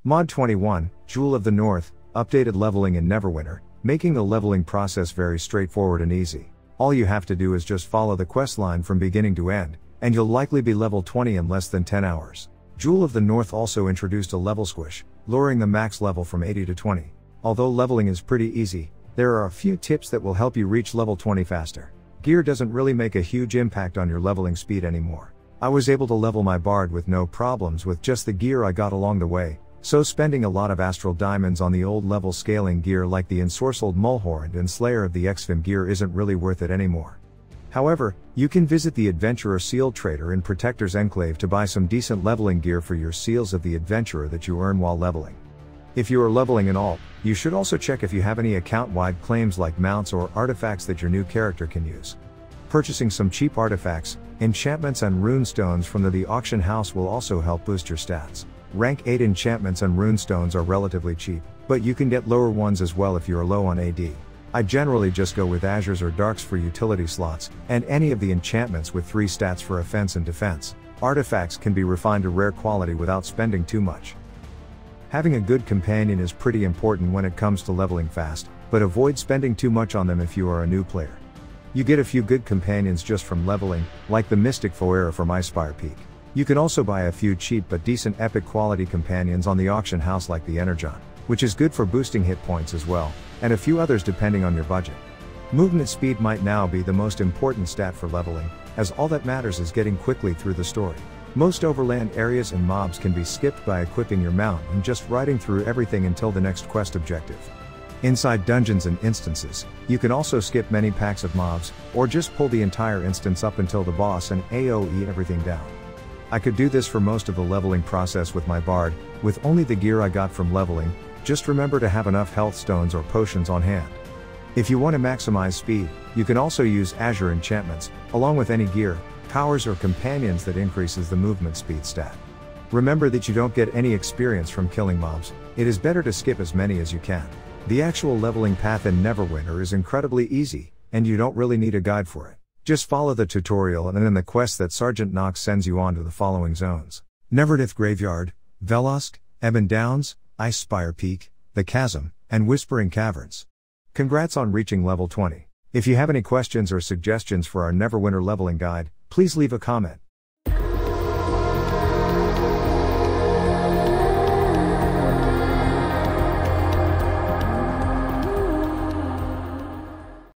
Mod 21, Jewel of the North, updated leveling in Neverwinter, making the leveling process very straightforward and easy. All you have to do is just follow the quest line from beginning to end, and you'll likely be level 20 in less than 10 hours. Jewel of the North also introduced a level squish, lowering the max level from 80 to 20. Although leveling is pretty easy, there are a few tips that will help you reach level 20 faster. Gear doesn't really make a huge impact on your leveling speed anymore. I was able to level my bard with no problems with just the gear I got along the way, so spending a lot of astral diamonds on the old level scaling gear like the ensorcelled Mulhorn and Slayer of the Exfim gear isn't really worth it anymore. However, you can visit the Adventurer Seal Trader in Protector's Enclave to buy some decent leveling gear for your Seals of the Adventurer that you earn while leveling. If you are leveling in alt, you should also check if you have any account-wide claims like mounts or artifacts that your new character can use. Purchasing some cheap artifacts, enchantments and runestones from the auction house will also help boost your stats. Rank 8 enchantments and runestones are relatively cheap, but you can get lower ones as well if you are low on AD. I generally just go with Azures or Darks for utility slots, and any of the enchantments with 3 stats for offense and defense. Artifacts can be refined to rare quality without spending too much. Having a good companion is pretty important when it comes to leveling fast, but avoid spending too much on them if you are a new player. You get a few good companions just from leveling, like the Mystic Foera from Icespire Peak. You can also buy a few cheap but decent epic quality companions on the auction house like the Energon, which is good for boosting hit points as well, and a few others depending on your budget. Movement speed might now be the most important stat for leveling, as all that matters is getting quickly through the story. Most overland areas and mobs can be skipped by equipping your mount and just riding through everything until the next quest objective. Inside dungeons and instances, you can also skip many packs of mobs, or just pull the entire instance up until the boss and AoE everything down. I could do this for most of the leveling process with my bard, with only the gear I got from leveling. Just remember to have enough health stones or potions on hand. If you want to maximize speed, you can also use Azure enchantments, along with any gear, powers or companions that increases the movement speed stat. Remember that you don't get any experience from killing mobs, it is better to skip as many as you can. The actual leveling path in Neverwinter is incredibly easy, and you don't really need a guide for it. Just follow the tutorial and then the quest that Sergeant Knox sends you on to the following zones: Neverdith Graveyard, Velosk, Ebon Downs, Icespire Peak, The Chasm, and Whispering Caverns. Congrats on reaching level 20. If you have any questions or suggestions for our Neverwinter leveling guide, please leave a comment.